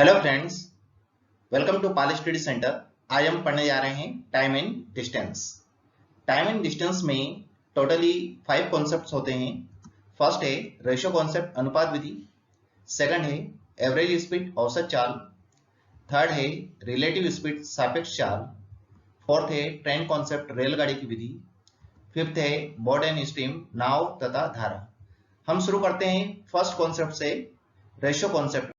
Hello friends, welcome to Pal study centre. आज हम पढ़ने जा रहे हैं time and distance. Time and distance में टोटली 5 कॉन्सेप्ट्स होते हैं। फर्स्ट है रेशियो कॉन्सेप्ट, अनुपात विधि। सेकंड है एवरेज स्पीड, औसत चाल। थर्ड है रिलेटिव स्पीड, सापेक्ष चाल। फोर्थ है ट्रेन कॉन्सेप्ट, रेलगाड़ी की विधि। फिफ्थ है बोर्ड एंड स्टीम, नाव तथा धारा। हम शुरू करते हैं फर्स्ट कॉन्सेप्ट से, ratio concept.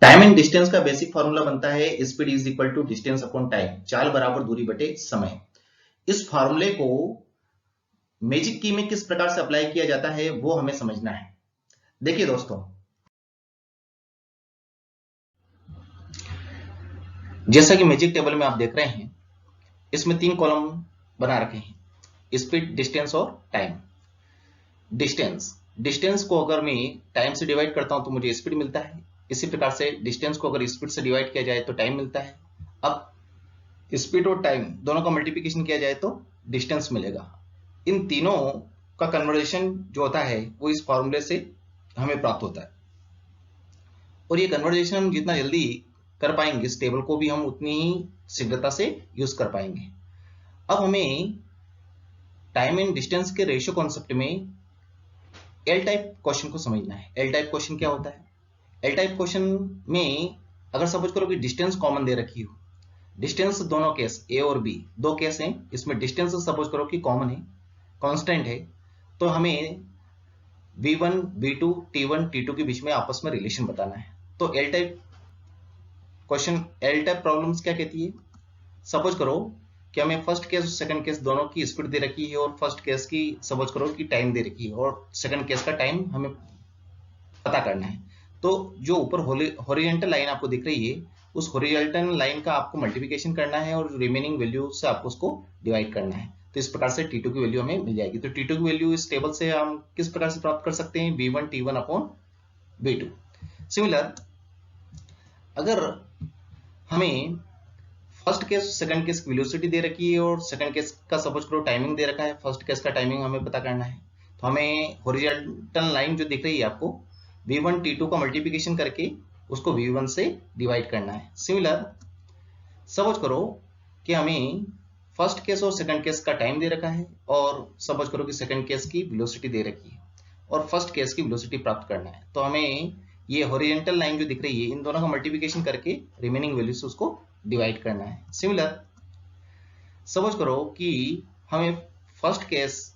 Time and distance का बेसिक फॉर्मूला बनता है speed is equal to distance upon time, चाल बराबर दूरी बटे समय। इस फॉर्मूले को मैजिक की में किस प्रकार से अप्लाई किया जाता है वो हमें समझना है। देखिए दोस्तों, जैसा कि मैजिक टेबल में आप देख रहे हैं, इसमें 3 कॉलम बना रखे हैं, स्पीड, डिस्टेंस और टाइम। डिस्टेंस को अगर मैं टाइम से डिवाइड करता हूं तो मुझे स्पीड मिलता है। इसी प्रकार से डिस्टेंस को अगर स्पीड से डिवाइड किया जाए तो टाइम मिलता है। अब स्पीड और टाइम दोनों का मल्टीप्लिकेशन किया जाए तो डिस्टेंस मिलेगा। इन तीनों का कन्वर्जेशन जो होता है वो इस फॉर्मूले से हमें प्राप्त होता है, और ये कन्वर्जेशन हम जितना जल्दी कर पाएंगे इस टेबल को भी हम उतनी ही शीघ्रता से यूज कर पाएंगे। अब हमें टाइम एंड डिस्टेंस के रेशियो कॉन्सेप्ट में एल टाइप क्वेश्चन को समझना है। एल टाइप क्वेश्चन क्या होता है? एल टाइप क्वेश्चन में अगर सपोज करो कि डिस्टेंस कॉमन दे रखी हो, डिस्टेंस दोनों केस ए और बी दो केस हैं, इसमें डिस्टेंस सपोज करो कि कॉमन है, कांस्टेंट है, तो हमें v1 v2 t1 t2 के बीच में आपस में रिलेशन बताना है। तो L type question, L type problems क्या कहती है? सपोज करो कि हमें फर्स्ट केस और सेकंड केस दोनों की स्पीड दे रखी है, और फर्स्ट केस की सपोज करो कि टाइम दे रखी है, और सेकंड केस का टाइम हमें पता करना है। तो जो ऊपर हॉरिजॉन्टल लाइन आपको दिख रही है, उस हॉरिजॉन्टल लाइन का आपको मल्टीप्लिकेशन करना है और रिमेनिंग वैल्यू से आपको उसको डिवाइड करना है। तो इस प्रकार से T2 की वैल्यू हमें मिल जाएगी। तो T2 की वैल्यू इस टेबल से हम किस प्रकार से प्राप्त कर सकते हैं? V1 T1 upon V2। Similar, अगर हमें फर्स्ट केस सेकंड केस की वेलोसिटी दे रखी है और सेकंड केस का सपोज करो टाइमिंग दे रखा है, फर्स्ट केस का टाइमिंग हमें पता करना है, तो हमें हॉरिजॉन्टल लाइन जो दिख रही है आपको V1 T2 का मल्टीप्लिकेशन करके उसको V1 से डिवाइड करना है। सिमिलर, सपोज करो कि हमें फर्स्ट केस और सेकंड केस का टाइम दे रखा है, और सपोज करो कि सेकंड केस की वेलोसिटी दे रखी है, और फर्स्ट केस की वेलोसिटी प्राप्त करना है। तो हमें ये हॉरिजॉन्टल लाइन जो दिख रही है, इन दोनों का मल्टीप्लिकेशन करके रिमेनिंग वैल्यू से उसको डिवाइड करना है। सिमिलर, सपोज करो कि हमें फर्स्ट केस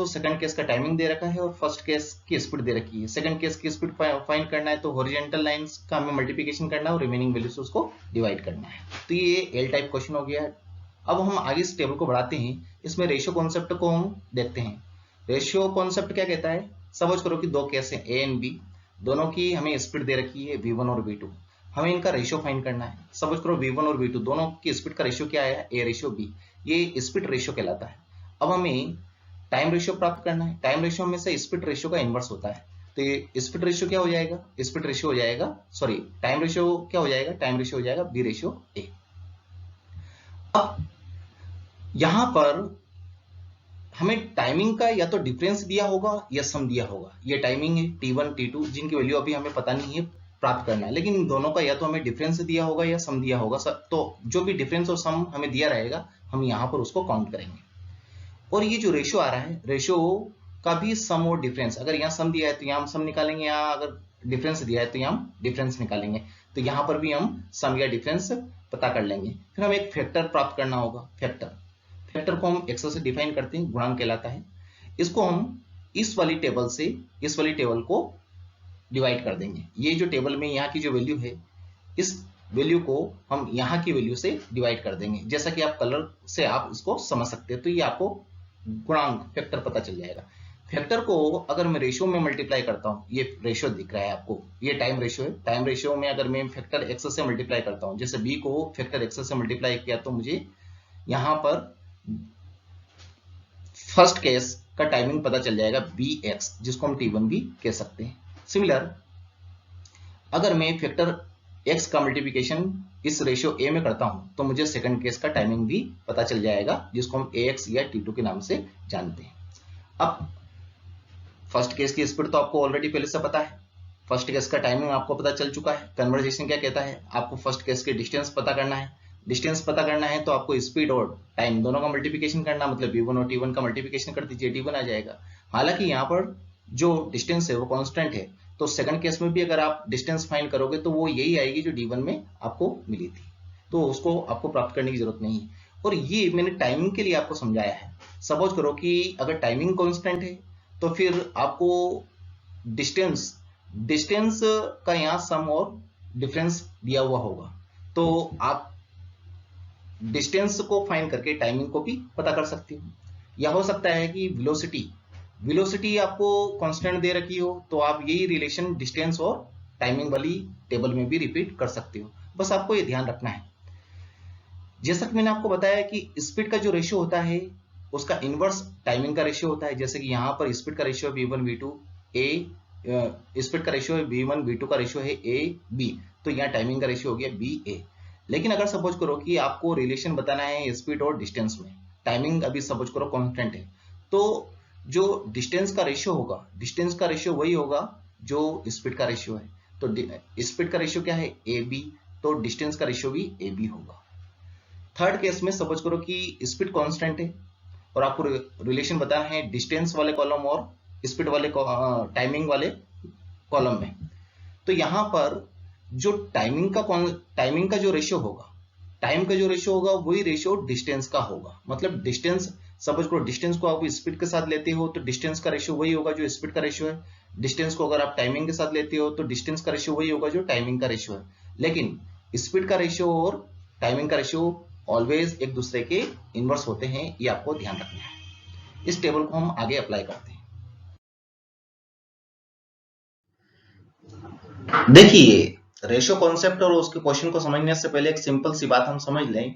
और सेकंड केस का टाइमिंग दे रखा है, और फर्स्ट केस की स्पीड दे रखी है, सेकंड केस की स्पीड फाइंड करना है, तो हॉरिजॉन्टल लाइंस का हमें मल्टीप्लिकेशन करना है और रिमेनिंग वैल्यू से उसको डिवाइड करना है। तो ये एल टाइप क्वेश्चन हो गया है। अब हम आगे इस टेबल को बढ़ाते हैं, इसमें रेशियो कॉन्सेप्ट को हम देखते हैं। रेशियो कॉन्सेप्ट क्या कहता है? सपोज करो कि दो केस है ए एंड बी, दोनों की हमें स्पीड दे रखी है V1 और V2, हमें इनका रेशियो फाइंड करना है। सपोज करो V1 और V2 दोनों की स्पीड का रेशियो क्या आया? A रेशियो B, ये स्पीड रेशियो कहलाता है। अब हमें टाइम रेशियो प्राप्त करना है। टाइम रेशियो में से स्पीड रेशियो का इनवर्स होता है, तो ये स्पीड रेशियो क्या हो जाएगा? स्पीड रेशियो हो जाएगा, सॉरी, टाइम रेशियो क्या हो जाएगा? टाइम रेशियो हो जाएगा B रेशियो A। अब यहां पर हमें टाइमिंग का या तो डिफरेंस दिया होगा या सम दिया होगा। ये टाइमिंग है T1 T2 जिनकी वैल्यू अभी हमें पता नहीं है, प्राप्त करना है, लेकिन इन दोनों का या तो हमें डिफरेंस दिया होगा या सम दिया होगा। तो जो भी डिफरेंस और सम हमें दिया रहेगा हम यहाँ पर उसको काउंट करेंगे। और ये जो रेशियो आ रहा है, रेशियो का भी सम और डिफरेंस, अगर यहाँ सम दिया है तो यहाँ हम सम निकालेंगे, यहाँ अगर डिफरेंस दिया है तो यहाँ हम डिफरेंस निकालेंगे। तो यहाँ पर भी हम सम या डिफरेंस पता कर लेंगे। फिर हमें एक फैक्टर प्राप्त करना होगा। फैक्टर को हम एक्स से डिफाइन करते हैं, गुणांक कहलाता है। इसको हम इस वाली टेबल को डिवाइड कर देंगे। ये जो टेबल में यहाँ की जो वैल्यू है, इस वैल्यू को हम यहाँ की वैल्यू से डिवाइड कर देंगे। जैसा कि आप कलर से आप इसको समझ सकते हैं, तो ये आपको गुणांक फैक्टर पता चल जाएगा। फैक्टर को अगर मैं रेशियो में मल्टीप्लाई करता हूँ, ये रेशियो दिख रहा है आपको, ये टाइम रेशियो है। टाइम रेशियो में अगर मैं फैक्टर एक्स से मल्टीप्लाई करता हूँ, जैसे बी को फैक्टर एक्स से मल्टीप्लाई किया, तो मुझे यहाँ पर फर्स्ट केस का टाइमिंग पता चल जाएगा bx, जिसको हम t1 भी कह सकते हैं। सिमिलर, अगर मैं फैक्टर x का मल्टीप्लिकेशन इस रेशियो a में करता हूं, तो मुझे सेकंड केस का टाइमिंग भी पता चल जाएगा, जिसको हम ax या t2 के नाम से जानते हैं। अब फर्स्ट केस की स्पीड तो आपको ऑलरेडी पहले से पता है, फर्स्ट केस का टाइमिंग आपको पता चल चुका है। कन्वर्जेशन क्या कहता है, आपको फर्स्ट केस के डिस्टेंस पता करना है। डिस्टेंस पता करना है तो आपको स्पीड और टाइम दोनों का मल्टीप्लिकेशन करना, मतलब v1 और t1 का मल्टीप्लिकेशन कर दीजिए, t1 आ जाएगा। हालांकि यहाँ पर जो डिस्टेंस है वो कांस्टेंट है, तो सेकंड केस में भी अगर आप डिस्टेंस फाइंड करोगे तो वो यही आएगी जो d1 में आपको मिली थी, तो उसको आपको प्राप्त करने की जरूरत नहीं है। और ये मैंने टाइमिंग के लिए आपको समझाया है। सपोज करो कि अगर टाइमिंग कांस्टेंट है तो फिर आपको डिस्टेंस डिस्टेंस का यहाँ सम और डिफरेंस दिया हुआ होगा, तो आप डिस्टेंस को फाइंड करके टाइमिंग को भी पता कर सकते हो। या हो सकता है कि वेलोसिटी आपको कांस्टेंट दे रखी हो, तो आप यही रिलेशन डिस्टेंस और टाइमिंग वाली टेबल में भी रिपीट कर सकते हो। बस आपको ये ध्यान रखना है। जैसा कि मैंने आपको बताया कि स्पीड का जो रेशियो होता है उसका इनवर्स टाइमिंग का रेशियो होता है। जैसे कि यहाँ पर स्पीड का ratio v1 v2 a, speed का रेशियो है v1 v2 का रेशियो है a b, तो यहाँ टाइमिंग का रेशियो हो गया b a। लेकिन अगर सपोज करो कि आपको रिलेशन बताना है स्पीड और डिस्टेंस में, टाइमिंग अभी सपोज करो कांस्टेंट है, तो जो डिस्टेंस का रेशियो होगा, डिस्टेंस का रेशियो वही होगा जो स्पीड का रेशियो है। तो स्पीड का रेशियो क्या है ए बी, तो डिस्टेंस का रेशियो भी ए बी होगा। थर्ड केस में सपोज करो कि स्पीड कांस्टेंट है और आपको रिलेशन बताना है डिस्टेंस वाले कॉलम और स्पीड वाले टाइमिंग वाले कॉलम में, तो यहां पर जो टाइमिंग का जो रेशियो होगा, टाइम का जो रेशियो होगा वही रेशियो डिस्टेंस का होगा। मतलब डिस्टेंस, सपोज करो डिस्टेंस को आप स्पीड के साथ लेते हो तो डिस्टेंस का रेशियो वही होगा जो स्पीड का रेशियो है। डिस्टेंस को अगर आप टाइमिंग के साथ लेते हो तो डिस्टेंस का रेशियो वही होगा जो टाइमिंग का रेशियो है। लेकिन स्पीड का रेशियो और टाइमिंग का रेशियो ऑलवेज एक दूसरे के इनवर्स होते हैं, ये आपको ध्यान रखना है। इस टेबल को हम आगे अप्लाई करते हैं। देखिए, रेशियो कॉन्सेप्ट और उसके क्वेश्चन को समझने से पहले एक सिंपल सी बात हम समझ लें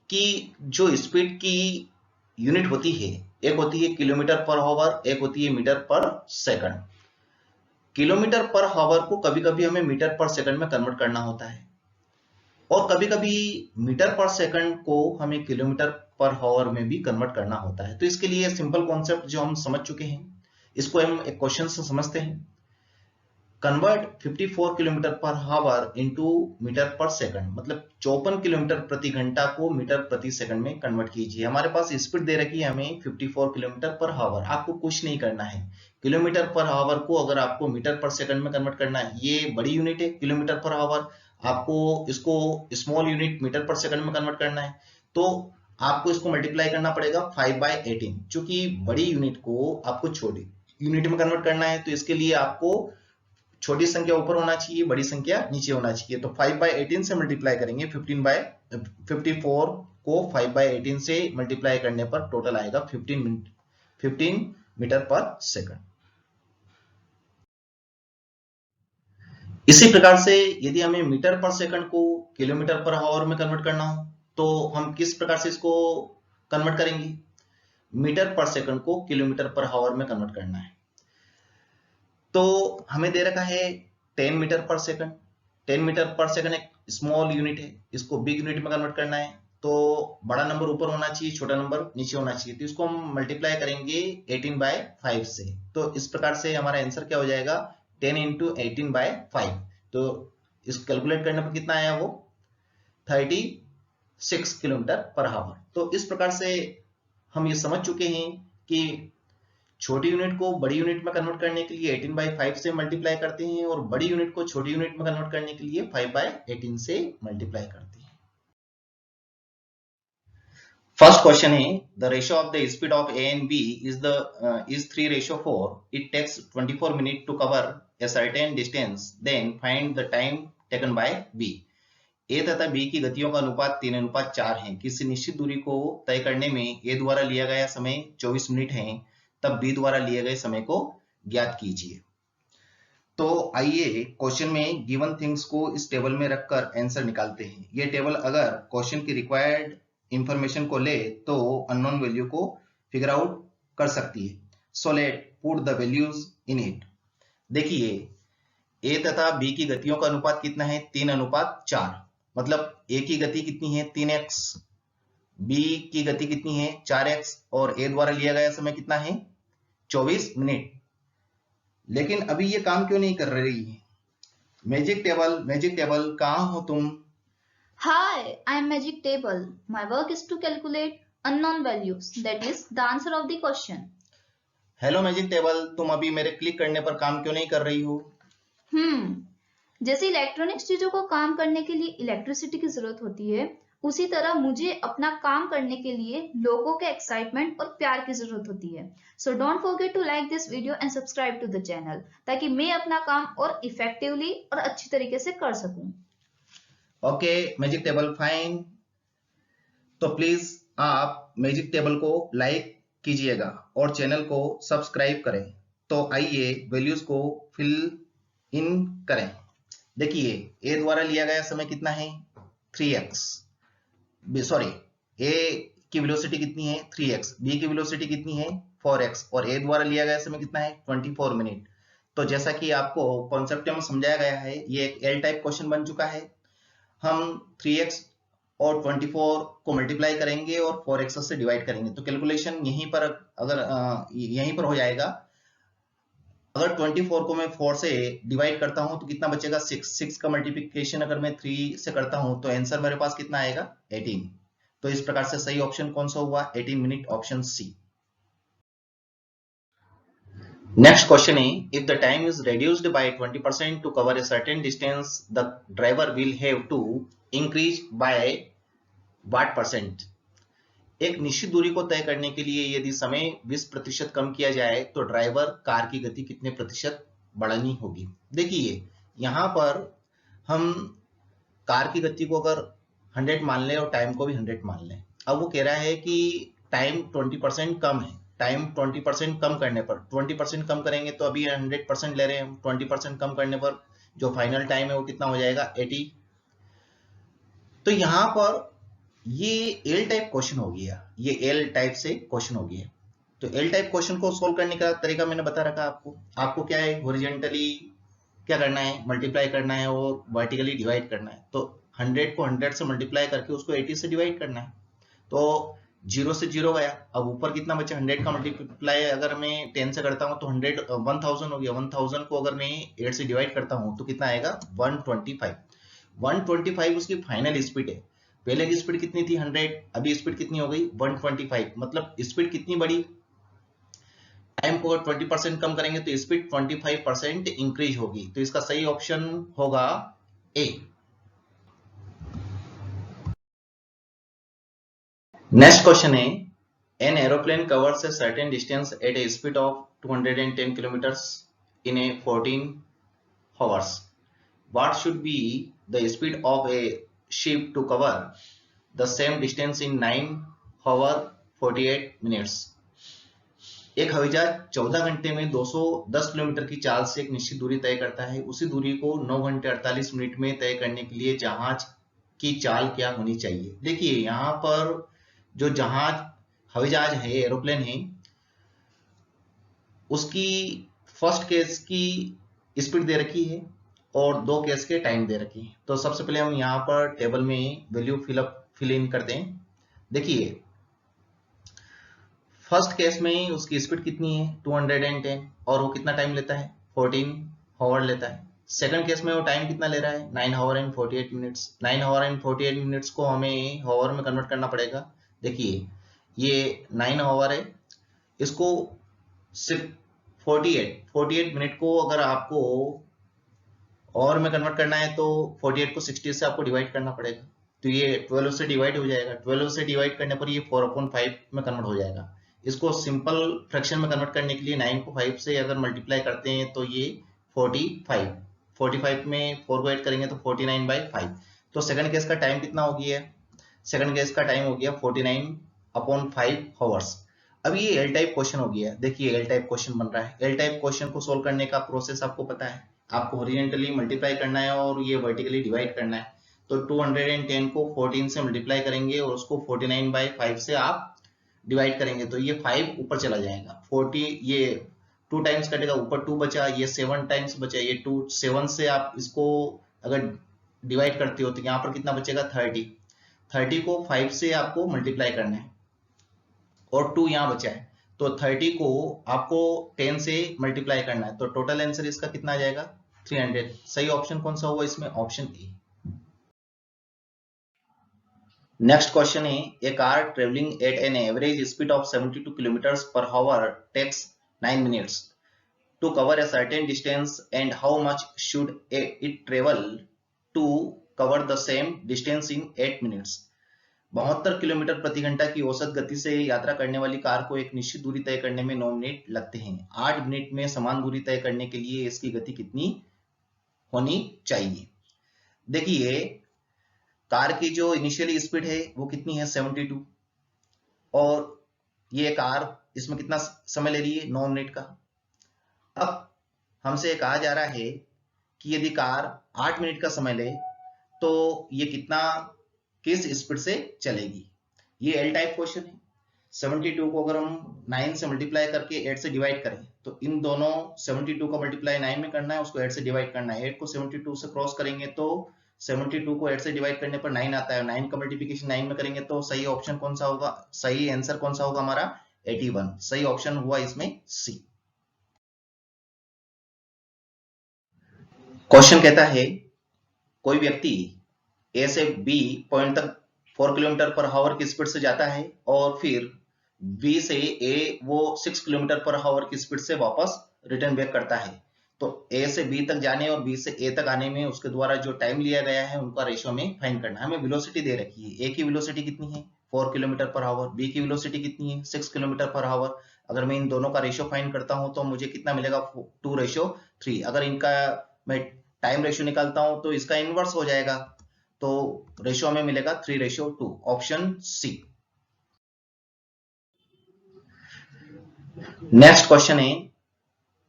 कि जो स्पीड की यूनिट होती है, एक होती है किलोमीटर पर आवर, एक होती है metre per second. Kilometre per our को कभी कभी हमें मीटर पर सेकंड में कन्वर्ट करना होता है, और कभी कभी मीटर पर सेकंड को हमें किलोमीटर पर आवर में भी कन्वर्ट करना होता है। तो इसके लिए सिंपल कॉन्सेप्ट जो हम समझ चुके हैं, इसको हम एक क्वेश्चन से समझते हैं। Convert 54 kilometre per hour into metre per second, मतलब 54 किलोमीटर प्रति घंटा को मीटर प्रति सेकंड में कन्वर्ट कीजिए। हमारे पास स्पीड दे रखी है हमें 54 किलोमीटर पर आवर, आपको कुछ नहीं करना है। किलोमीटर पर आवर को अगर आपको मीटर पर सेकंड में कन्वर्ट करना है, ये बड़ी यूनिट है किलोमीटर पर आवर, आपको इसको small unit metre per second में कन्वर्ट करना है, तो आपको इसको मल्टीप्लाई करना पड़ेगा 5/18। चूंकि बड़ी यूनिट को आपको छोटी यूनिट में कन्वर्ट करना है, तो इसके लिए आपको छोटी संख्या ऊपर होना चाहिए, बड़ी संख्या नीचे होना चाहिए। तो 5/18 से मल्टीप्लाई करेंगे 54 को 5/18 से मल्टीप्लाई करने पर टोटल आएगा 15 मीटर पर सेकंड। इसी प्रकार से यदि हमें मीटर पर सेकंड को किलोमीटर पर आवर में कन्वर्ट करना हो, तो हम किस प्रकार से इसको कन्वर्ट करेंगे? मीटर पर सेकंड को किलोमीटर पर आवर में कन्वर्ट करना है, तो हमें दे रखा है 10 metre per second. 10 metre per second एक स्मॉल यूनिट है, इसको बिग यूनिट में कन्वर्ट करना है, तो बड़ा नंबर ऊपर होना चाहिए, छोटा नंबर नीचे होना चाहिए। तो इसको हम मल्टीप्लाई करेंगे 18/5 से, तो इस प्रकार से हमारा आंसर क्या हो जाएगा 10 इंटू 18/5। तो इस कैलकुलेट करने पर कितना आया वो 36 किलोमीटर पर आवर। तो इस प्रकार से हम ये समझ चुके हैं कि छोटी यूनिट को बड़ी यूनिट में कन्वर्ट करने के लिए 18/5 से मल्टीप्लाई करते हैं, और बड़ी यूनिट को छोटी यूनिट में कन्वर्ट करने के लिए 5/18 से मल्टीप्लाई करते हैं। फर्स्ट क्वेश्चन है, the ratio of the speed of A and B is 3:4. It takes 24 minutes to cover a certain distance. Then find the time taken by B. ए तथा बी की गतियों का अनुपात 3:4 है। किसी निश्चित दूरी को तय करने में ए द्वारा लिया गया समय 24 मिनट है, तब बी द्वारा लिए गए समय को ज्ञात कीजिए। तो आइए क्वेश्चन में गिवन थिंग्स को इस टेबल में रखकर आंसर निकालते हैं। ये टेबल अगर क्वेश्चन की रिक्वायर्ड इंफॉर्मेशन को ले तो अननोन वैल्यू को फिगर आउट कर सकती है। So let put the values in it. देखिए, ए तथा बी की गतियों का अनुपात कितना है 3:4, मतलब ए की गति कितनी है 3x, बी की गति कितनी है 4x, और ए द्वारा लिया गया समय कितना है 24 मिनट। लेकिन अभी ये काम क्यों नहीं कर रही है? मैजिक टेबल कहाँ हो तुम? Hi, I am Magic Table. My work is to calculate unknown values, that is the answer of the question. Hello magic table, तुम अभी मेरे क्लिक करने पर काम क्यों नहीं कर रही हो? जैसे इलेक्ट्रॉनिक्स चीजों को काम करने के लिए इलेक्ट्रिसिटी की जरूरत होती है, उसी तरह मुझे अपना काम करने के लिए लोगों के एक्साइटमेंट और प्यार की जरूरत होती है। So don't forget to like this video and subscribe to the channel, ताकि मैं अपना काम और इफेक्टिवली और अच्छी तरीके से कर सकूं। Okay magic table, fine. तो प्लीज आप मैजिक टेबल को लाइक कीजिएगा और चैनल को सब्सक्राइब करें। तो आइए वैल्यूज को फिल इन करें। देखिए, ए द्वारा लिया गया समय कितना है? 3x। सॉरी, ए की वेलोसिटी कितनी है? 3x। बी की वेलोसिटी कितनी है? 4x। और ए द्वारा लिया गया समय कितना है? 24 मिनट। तो जैसा कि आपको कॉन्सेप्ट में समझाया गया है, ये एक एल टाइप क्वेश्चन बन चुका है। हम 3x और 24 को मल्टीप्लाई करेंगे और 4x से डिवाइड करेंगे, तो कैलकुलेशन यहीं पर अगर यहीं पर हो जाएगा। अगर 24 को मैं 4 से डिवाइड करता हूं तो कितना बचेगा? 6 का मल्टीप्लिकेशन अगर मैं 3 से करता हूं तो आंसर मेरे पास कितना आएगा? 18। तो इस प्रकार से सही ऑप्शन कौन सा हुआ? 18 minute, option C. Next question is, if the time is reduced by 20% to cover a certain distance, the driver will have to increase by what percent? एक निश्चित दूरी को तय करने के लिए यदि समय 20% कम किया जाए तो ड्राइवर कार की गति कितने प्रतिशत बढ़ानी होगी? देखिए, यहाँ पर हम कार की गति को अगर 100 मान लें और टाइम को भी 100 मान लें। अब वो कह रहा है कि टाइम 20% कम है। टाइम 20% कम करने पर, 20% कम करेंगे तो अभी 100% ले रहे हैं हम, 20% कम करने पर जो फाइनल टाइम है वो कितना हो जाएगा? 80। तो यहाँ पर ये एल टाइप क्वेश्चन हो गया, ये एल टाइप से क्वेश्चन हो गया। तो एल टाइप क्वेश्चन को सोल्व करने का तरीका मैंने बता रखा आपको क्या है? हॉरिजॉन्टली क्या करना है? मल्टीप्लाई करना है और वर्टिकली डिवाइड करना है। तो 100 को 100 से मल्टीप्लाई करके उसको 80 से डिवाइड करना है। तो 0 से 0 गया, अब ऊपर कितना बचा? 100 का मल्टीप्लाई अगर मैं 10 से करता हूँ तो 1000 हो गया। 1000 को अगर मैं 8 से डिवाइड करता हूँ तो कितना आएगा? 125। 125 उसकी फाइनल स्पीड है। पहले की स्पीड कितनी थी? 100। अभी स्पीड कितनी हो गई? 125। मतलब स्पीड कितनी बढ़ी? टाइम को 20% कम करेंगे तो स्पीड 25% इंक्रीज होगी। तो इसका सही ऑप्शन होगा ए। नेक्स्ट क्वेश्चन है, an aeroplane covers a certain distance at a speed of 210 kilometres in a 14 hours. What should be the speed of a ship to cover the same distance in 9 hours 48 minutes? एक हवाई जहाज 14 घंटे में 210 kilometre की चाल से एक निश्चित दूरी तय करता है। उसी दूरी को 9 घंटे 48 मिनट में तय करने के लिए जहाज की चाल क्या होनी चाहिए? देखिए, यहाँ पर जो हवाई जहाज है, एरोप्लेन है, उसकी फर्स्ट केस की स्पीड दे रखी है और 2 केस के टाइम दे रखी है। तो सबसे पहले हम यहाँ पर टेबल में वैल्यू फिल इन कर दें। देखिए, फर्स्ट केस में उसकी स्पीड कितनी है? 210 और वो कितना टाइम लेता है? 14 आवर लेता है। सेकंड केस में वो टाइम कितना ले रहा है? 9 our and 48 minutes. 9 our and 48 minutes को हमें आवर में कन्वर्ट करना पड़ेगा। देखिए, ये 9 आवर है, इसको सिर्फ 48 मिनट को अगर आपको आवर में कन्वर्ट करना है तो 48 को 60 से आपको डिवाइड करना पड़ेगा। तो ये 12 से डिवाइड हो जाएगा। 12 से डिवाइड करने पर ये 4/5 में कन्वर्ट हो जाएगा। इसको सिंपल फ्रैक्शन में कन्वर्ट करने के लिए 9 को 5 से अगर मल्टीप्लाई करते हैं तो ये 45 में 4 को ऐड करेंगे तो 49/5। तो सेकंड केस का टाइम कितना हो गया? सेकंड केस का टाइम हो गया 49/5 आवर्स। अब ये एल टाइप क्वेश्चन हो गया। देखिए, एल टाइप क्वेश्चन बन रहा है। एल टाइप क्वेश्चन को सोल्व करने का प्रोसेस आपको पता है। आपको हॉरिजॉन्टली मल्टीप्लाई करना है और ये वर्टिकली डिवाइड करना है। तो 210 को 14 से मल्टीप्लाई करेंगे और उसको 49/5 से आप डिवाइड करेंगे तो ये 5 ऊपर चला जाएगा। 40 ये 2 टाइम्स कटेगा, ऊपर 2 बचा, ये 7 टाइम्स बचा, ये 2 7 से आप इसको अगर डिवाइड करते हो तो यहाँ पर कितना बचेगा? 30 को 5 से आपको मल्टीप्लाई करना है और 2 यहाँ बचा है तो 30 को आपको 10 से मल्टीप्लाई करना है, तो टोटल आंसर इसका कितना आ जाएगा 300। सही ऑप्शन कौन सा होगा इसमें, ऑप्शन ए। नेक्स्ट क्वेश्चन है, a car travelling at an average speed of 72 kilometre per hour takes 9 minutes to cover a certain distance, and how much should it travel to cover the same distance in 8 minutes। 72 kilometre प्रति घंटा की औसत गति से यात्रा करने वाली car को एक निश्चित दूरी तय करने में 9 मिनट लगते हैं। 8 मिनट में समान दूरी तय करने के लिए इसकी गति कितनी होनी चाहिए। देखिए कार की जो इनिशियल स्पीड है वो कितनी है 72, और ये कार इसमें कितना समय ले रही है 9 मिनट का। अब हमसे कहा जा रहा है कि यदि कार 8 मिनट का समय ले तो ये किस स्पीड से चलेगी। ये एल टाइप क्वेश्चन है। 72 को अगर हम 9 से मल्टीप्लाई करके 8 से डिवाइड करें तो इन दोनों 72 का मल्टीप्लाई 9 में करना है, उसको 8 से डिवाइड करना है। 8 को 72 से क्रॉस करेंगे तो 72 को 8 से डिवाइड करने पर 9 आता है, 9 का मल्टीप्लिकेशन 9 में करेंगे तो सही ऑप्शन कौन सा होगा, सही आंसर कौन सा होगा हमारा 81। सही ऑप्शन हुआ इसमें सी। क्वेश्चन कहता है कोई व्यक्ति ए से बी पॉइंट तक 4 किलोमीटर पर आवर की स्पीड से जाता है और फिर बी से ए वो 6 किलोमीटर पर आवर की स्पीड से वापस रिटर्न बैक करता है। तो ए से बी तक जाने और बी से ए तक आने में उसके द्वारा जो टाइम लिया गया है उनका रेशियो में फाइंड करना है। हमें वेलोसिटी दे रखी है, ए की वेलोसिटी कितनी है 4 किलोमीटर पर आवर, बी की वेलोसिटी कितनी है 6 किलोमीटर पर आवर। अगर मैं इन दोनों का रेशियो फाइंड करता हूं तो मुझे कितना मिलेगा 2:3। अगर इनका मैं टाइम रेशियो निकालता हूं तो इसका इनवर्स हो जाएगा, तो रेशियो में मिलेगा 3:2, ऑप्शन सी। नेक्स्ट क्वेश्चन है,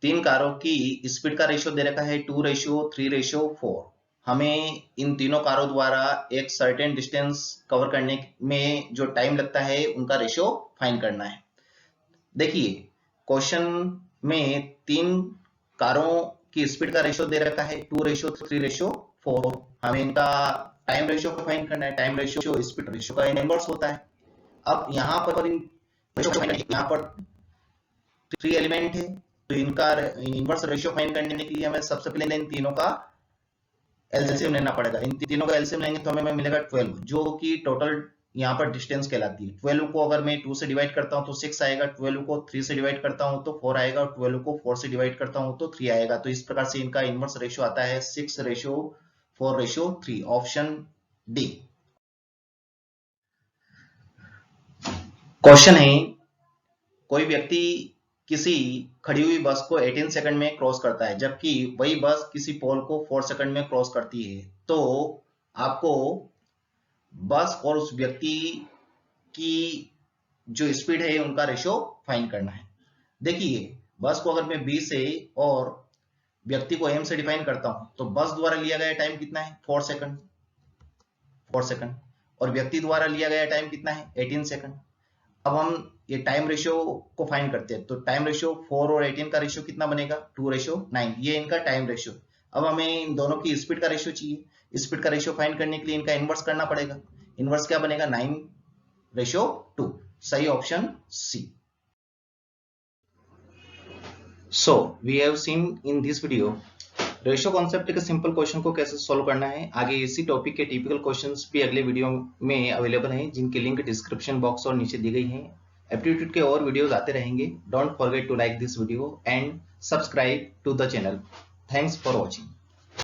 3 कारों की स्पीड का रेशियो दे रखा है 2:3:4। हमें इन तीनों कारों द्वारा एक सर्टेन डिस्टेंस कवर करने में जो टाइम लगता है उनका रेशियो फाइंड करना है। देखिए क्वेश्चन में 3 कारों की स्पीड का रेशियो दे रखा है 2:3:4। हमें इनका टाइम रेशियो को फाइंड करना है। टाइम रेशियो स्पीड रेशियो का इनवर्स होता है। अब यहाँ पर यहाँ पर 3 एलिमेंट है तो इनका इनवर्स रेशियो फाइंड करने के लिए हमें सबसे पहले इन तीनों का एलसीएम लेना पड़ेगा। इन तीनों का एलसीएम लेंगे तो हमें मिलेगा 12, जो कि टोटल यहाँ पर डिस्टेंस कहलाती है। 12 को अगर मैं 2 से डिवाइड करता हूँ तो 6 आएगा, 12 को 3 से डिवाइड करता हूँ तो 4 आएगा, और 12 को 4 से डिवाइड करता हूँ तो 3 आएगा। तो इस प्रकार से इनका इनवर्स रेशियो आता है 6:4:3, ऑप्शन डी। क्वेश्चन है, कोई व्यक्ति किसी खड़ी हुई बस को 18 सेकंड में क्रॉस करता है जबकि वही बस किसी पोल को 4 सेकंड में क्रॉस करती है। तो आपको बस और उस व्यक्ति की जो स्पीड है उनका रेशियो फाइंड करना है। देखिए बस को अगर मैं बी से और व्यक्ति को एम से डिफाइन करता हूं तो बस द्वारा लिया गया टाइम कितना है 4 सेकंड, और व्यक्ति द्वारा लिया गया टाइम कितना है 18 सेकंड। अब हम ये टाइम रेशियो को फाइंड करते हैं तो टाइम रेशियो 4 और 18 का रेशियो कितना बनेगा 2:9, ये इनका टाइम रेशियो। अब हमें इन दोनों की स्पीड का रेशियो चाहिए। स्पीड का रेशियो फाइंड करने के लिए इनका इनवर्स करना पड़ेगा। इनवर्स क्या बनेगा 9:2, सही option C. So we have seen in this video ratio concept के सिंपल क्वेश्चन को कैसे सॉल्व करना है। आगे इसी टॉपिक के टिपिकल क्वेश्चंस भी अगले वीडियो में अवेलेबल हैं, जिनकी लिंक डिस्क्रिप्शन बॉक्स और नीचे दी गई है। एप्टीट्यूड के और वीडियोस आते रहेंगे। Don't forget to like this video and subscribe to the channel. Thanks for watching.